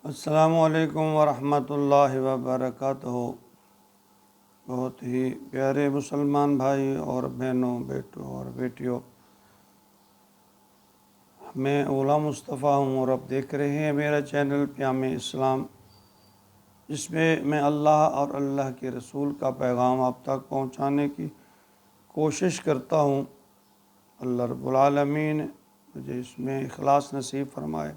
السلام علیکم ورحمۃ اللہ وبرکاتہ۔ بہت ہی پیارے مسلمان بھائی اور بہنوں، بیٹوں اور بیٹیوں، میں اولا مصطفیٰ ہوں اور آپ دیکھ رہے ہیں میرا چینل پیام اسلام، جس میں اللہ اور اللہ کے رسول کا پیغام آپ تک پہنچانے کی کوشش کرتا ہوں۔ اللہ رب العالمین مجھے اس میں اخلاص نصیب فرمائے۔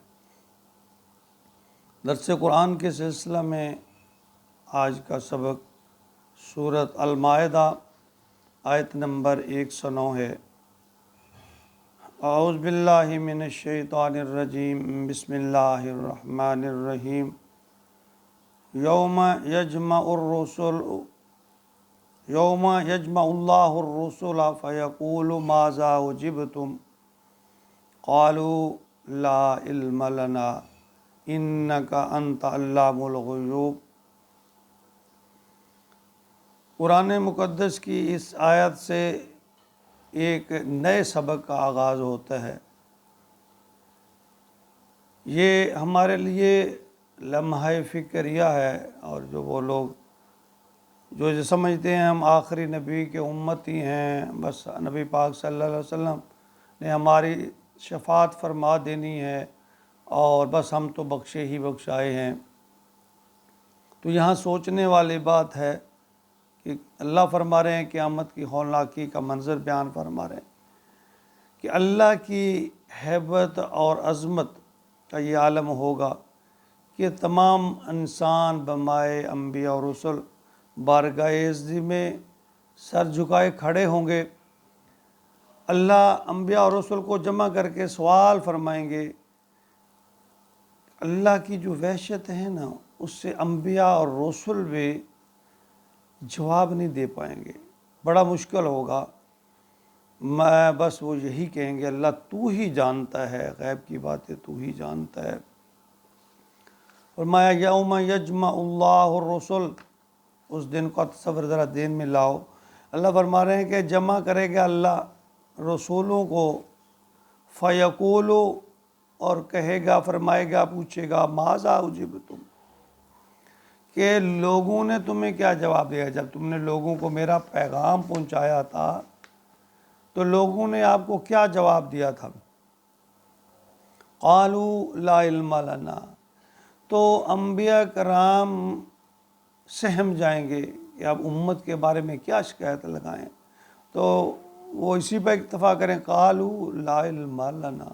درس قرآن کے سلسلہ میں آج کا سبق سورۃ المائدہ آیت نمبر 109 ہے۔ اعوذ باللہ من الشیطان الرجیم، بسم اللہ الرحمن الرحیم۔ یوم یجمع اللہ الرسل فیقول ماذا اجبتم قالوا لا علم لنا انک انت علام الغیوب۔ قرآن مقدس کی اس آیت سے ایک نئے سبق کا آغاز ہوتا ہے۔ یہ ہمارے لیے لمحہ فکریہ ہے، اور جو وہ لوگ جو سمجھتے ہیں ہم آخری نبی کے امتی ہیں، بس نبی پاک صلی اللہ علیہ وسلم نے ہماری شفاعت فرما دینی ہے اور بس ہم تو بخشے ہی بخشائے ہیں، تو یہاں سوچنے والی بات ہے کہ اللہ فرما رہے ہیں، قیامت کی ہولناکی کا منظر بیان فرما رہے ہیں کہ اللہ کی ہیبت اور عظمت کا یہ عالم ہوگا کہ تمام انسان بمائے انبیاء اور رسل بارگاہ عزت میں سر جھکائے کھڑے ہوں گے۔ اللہ انبیاء اور رسل کو جمع کر کے سوال فرمائیں گے۔ اللہ کی جو وحشت ہے نا، اس سے انبیاء اور رسل بھی جواب نہیں دے پائیں گے، بڑا مشکل ہوگا۔ بس وہ یہی کہیں گے، اللہ تو ہی جانتا ہے، غیب کی باتیں تو ہی جانتا ہے۔ فرمایا یوم یجمع اللہ الرسل، اس دن کا تصور ذرا دین میں لاؤ۔ اللہ فرما رہے ہیں کہ جمع کرے گا اللہ رسولوں کو، فیقولو، اور کہے گا، فرمائے گا، پوچھے گا، ماذا اجبتم، کہ لوگوں نے تمہیں کیا جواب دیا؟ جب تم نے لوگوں کو میرا پیغام پہنچایا تھا تو لوگوں نے آپ کو کیا جواب دیا تھا؟ قالوا لا علم لنا، تو انبیاء کرام سہم جائیں گے کہ اب امت کے بارے میں کیا شکایت لگائیں، تو وہ اسی پہ اکتفا کریں، قالوا لا علم لنا،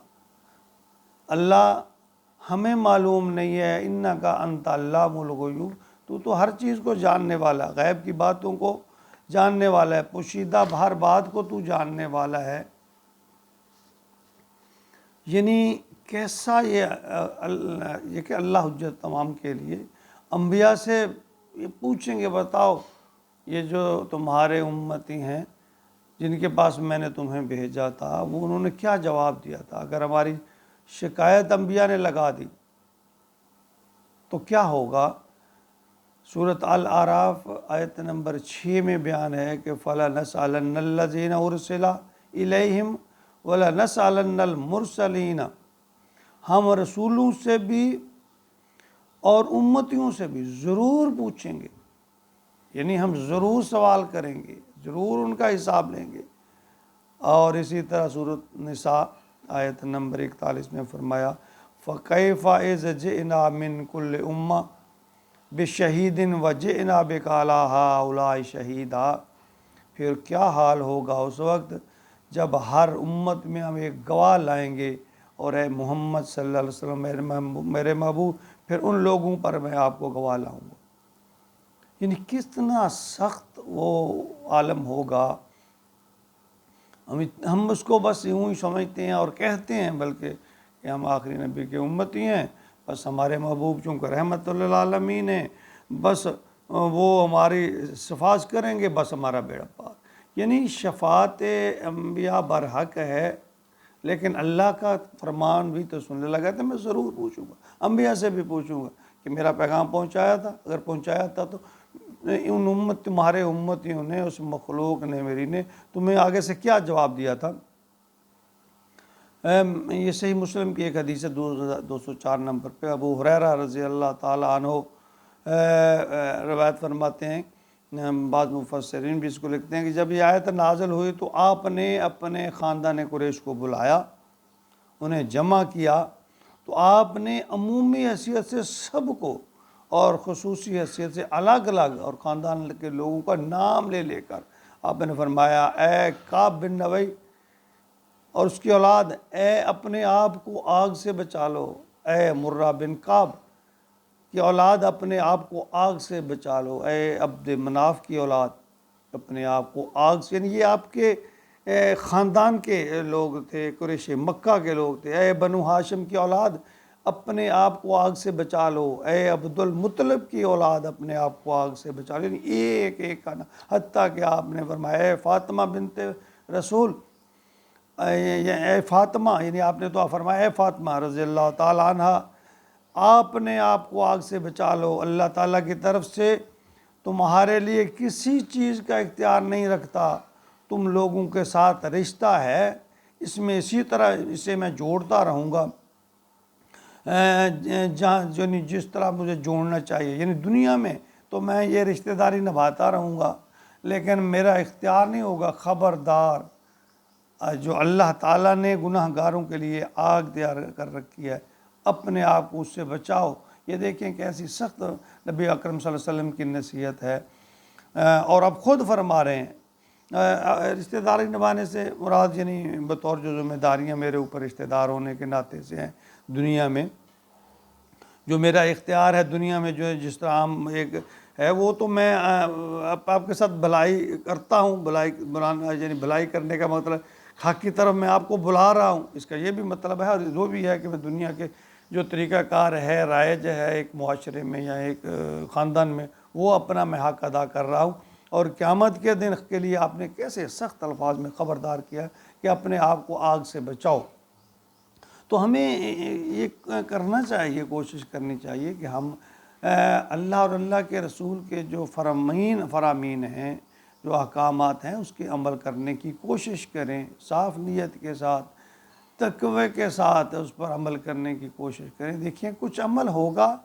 اللہ ہمیں معلوم نہیں ہے، انک انت علام الغیوب، تو ہر چیز کو جاننے والا، غیب کی باتوں کو جاننے والا ہے، پوشیدہ ہر بات کو تو جاننے والا ہے۔ یعنی کیسا یہ کہ اللہ حجت تمام کے لیے انبیاء سے یہ پوچھیں گے، بتاؤ یہ جو تمہارے امتی ہیں جن کے پاس میں نے تمہیں بھیجا تھا، وہ انہوں نے کیا جواب دیا تھا؟ اگر ہماری شکایت انبیاء نے لگا دی تو کیا ہوگا؟ سورۃ الاعراف آیت نمبر 6 میں بیان ہے کہ فَلَنَسْأَلَنَّ الَّذِينَ أُرْسِلَ إِلَيْهِمْ وَلَنَسْأَلَنَّ الْمُرْسَلِينَ، ہم رسولوں سے بھی اور امتیوں سے بھی ضرور پوچھیں گے، یعنی ہم ضرور سوال کریں گے، ضرور ان کا حساب لیں گے۔ اور اسی طرح سورۃ نساء آیت نمبر 41 میں فرمایا فَكَيْفَ إِذْ جِئْنَا مِنْ كُلِّ أُمَّةٍ بِشَهِيدٍ وَجِئْنَا بِكَ عَلَىٰ هَٰؤُلَاءِ شَهِيدًا، پھر کیا حال ہوگا اس وقت جب ہر امت میں ہم ایک گواہ لائیں گے، اور اے محمد صلی اللہ علیہ وسلم میرے محبوب، پھر ان لوگوں پر میں آپ کو گواہ لاؤں گا۔ یعنی کتنا سخت وہ عالم ہوگا۔ ہم اس کو بس یوں ہی سمجھتے ہیں اور کہتے ہیں بلکہ کہ ہم آخری نبی کے امتی ہیں، بس ہمارے محبوب چونکہ رحمت للعالمین ہیں، بس وہ ہماری شفاعت کریں گے، بس ہمارا بیڑا پار۔ یعنی شفاعت انبیاء برحق ہے، لیکن اللہ کا فرمان بھی تو سننے لگا تھا، میں ضرور پوچھوں گا، انبیاء سے بھی پوچھوں گا کہ میرا پیغام پہنچایا تھا؟ اگر پہنچایا تھا تو ان تمہارے امتیوں نے، اس مخلوق نے، میری نے تمہیں آگے سے کیا جواب دیا تھا؟ یہ صحیح مسلم کی ایک حدیث ہے 2204 نمبر پہ، ابو ہریرہ رضی اللہ تعالیٰ عنہ روایت فرماتے ہیں، بعض مفسرین بھی اس کو لکھتے ہیں کہ جب یہ آیت نازل ہوئی تو آپ نے اپنے خاندان قریش کو بلایا، انہیں جمع کیا، تو آپ نے عمومی حیثیت سے سب کو اور خصوصی حیثیت سے الگ الگ اور خاندان کے لوگوں کا نام لے لے کر آپ نے فرمایا، اے کعب بن نبی اور اس کی اولاد، اے اپنے آپ کو آگ سے بچا لو، اے مرہ بن کعب کی اولاد اپنے آپ کو آگ سے بچا لو، اے عبد مناف کی اولاد اپنے آپ کو آگ سے، یعنی یہ آپ کے خاندان کے لوگ تھے، قریش مکہ کے لوگ تھے، اے بنو ہاشم کی اولاد اپنے آپ کو آگ سے بچا لو، اے عبد المطلب کی اولاد اپنے آپ کو آگ سے بچا لو، یعنی ایک ایک کا نا، حتیٰ کہ آپ نے فرمایا اے فاطمہ بنت رسول، اے فاطمہ، یعنی آپ نے تو فرمایا اے فاطمہ رضی اللہ تعالیٰ عنہ، آپ نے آپ کو آگ سے بچا لو، اللہ تعالیٰ کی طرف سے تمہارے لیے کسی چیز کا اختیار نہیں رکھتا، تم لوگوں کے ساتھ رشتہ ہے، اس میں اسی طرح اسے میں جوڑتا رہوں گا یعنی جس طرح مجھے جوڑنا چاہیے، یعنی دنیا میں تو میں یہ رشتہ داری نبھاتا رہوں گا، لیکن میرا اختیار نہیں ہوگا، خبردار جو اللہ تعالیٰ نے گناہ گاروں کے لیے آگ تیار کر رکھی ہے، اپنے آپ کو اس سے بچاؤ۔ یہ دیکھیں کیسی سخت نبی اکرم صلی اللہ علیہ وسلم کی نصیحت ہے، اور اب خود فرما رہے ہیں رشتہ داری نبھانے سے مراد یعنی بطور جو ذمہ داریاں میرے اوپر رشتہ دار ہونے کے ناطے سے ہیں دنیا میں، جو میرا اختیار ہے دنیا میں، جو ہے جس طرح عام ایک ہے وہ تو میں آپ کے ساتھ بھلائی کرتا ہوں، بلانا یعنی بھلائی کرنے کا مطلب حق کی طرف میں آپ کو بلا رہا ہوں، اس کا یہ بھی مطلب ہے، اور وہ بھی ہے کہ میں دنیا کے جو طریقہ کار ہے، رائج ہے ایک معاشرے میں یا ایک خاندان میں، وہ اپنا میں حق ادا کر رہا ہوں۔ اور قیامت کے دن کے لیے آپ نے کیسے سخت الفاظ میں خبردار کیا کہ اپنے آپ کو آگ سے بچاؤ۔ تو ہمیں یہ کرنا چاہیے، کوشش کرنی چاہیے کہ ہم اللہ اور اللہ کے رسول کے جو فرامین ہیں، جو احکامات ہیں، اس کے عمل کرنے کی کوشش کریں، صاف نیت کے ساتھ، تقوی کے ساتھ اس پر عمل کرنے کی کوشش کریں۔ دیکھیں کچھ عمل ہوگا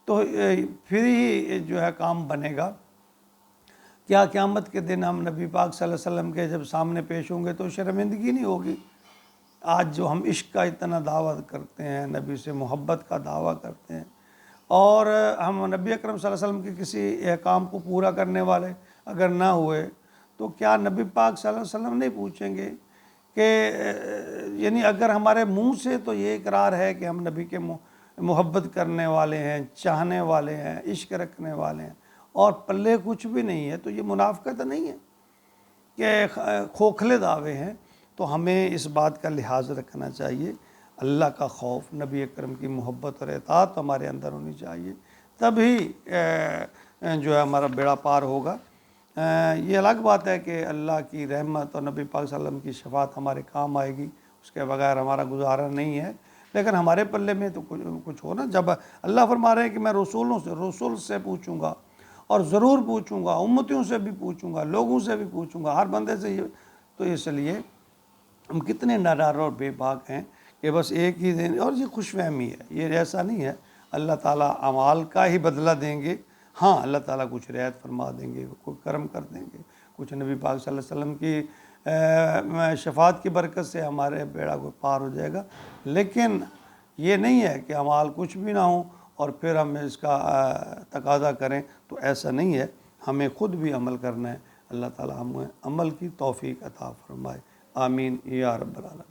تو پھر ہی جو ہے کام بنے گا۔ کیا قیامت کے دن ہم نبی پاک صلی اللہ علیہ وسلم کے جب سامنے پیش ہوں گے تو شرمندگی نہیں ہوگی؟ آج جو ہم عشق کا اتنا دعویٰ کرتے ہیں، نبی سے محبت کا دعویٰ کرتے ہیں، اور ہم نبی اکرم صلی اللہ علیہ وسلم کے کسی احکام کو پورا کرنے والے اگر نہ ہوئے تو کیا نبی پاک صلی اللہ علیہ وسلم نہیں پوچھیں گے کہ یعنی اگر ہمارے منہ سے تو یہ اقرار ہے کہ ہم نبی کے محبت کرنے والے ہیں، چاہنے والے ہیں، عشق رکھنے والے ہیں، اور پلے کچھ بھی نہیں ہے، تو یہ منافقت نہیں ہے کہ کھوکھلے دعوے ہیں؟ تو ہمیں اس بات کا لحاظ رکھنا چاہیے، اللہ کا خوف، نبی اکرم کی محبت اور اطاعت ہمارے اندر ہونی چاہیے، تبھی جو ہے ہمارا بیڑا پار ہوگا۔ یہ الگ بات ہے کہ اللہ کی رحمت اور نبی پاک صلی اللہ علیہ وسلم کی شفاعت ہمارے کام آئے گی، اس کے بغیر ہمارا گزارا نہیں ہے، لیکن ہمارے پلے میں تو کچھ ہو نا۔ جب اللہ فرما رہے ہیں کہ میں رسول سے پوچھوں گا، اور ضرور پوچھوں گا، امتیوں سے بھی پوچھوں گا، لوگوں سے بھی پوچھوں گا، ہر بندے سے تو اس لیے ہم کتنے نادار اور بے باک ہیں کہ بس ایک ہی دن، اور یہ خوش فہمی ہے، یہ ایسا نہیں ہے اللہ تعالیٰ اعمال کا ہی بدلہ دیں گے۔ ہاں اللہ تعالیٰ کچھ رعایت فرما دیں گے، کوئی کرم کر دیں گے، کچھ نبی پاک صلی اللہ علیہ وسلم کی شفاعت کی برکت سے ہمارے بیڑا کو پار ہو جائے گا، لیکن یہ نہیں ہے کہ اعمال کچھ بھی نہ ہوں اور پھر ہم اس کا تقاضا کریں، تو ایسا نہیں ہے، ہمیں خود بھی عمل کرنا ہے۔ اللہ تعالیٰ ہمیں عمل کی توفیق عطا فرمائے، آمین یا رب العالمین۔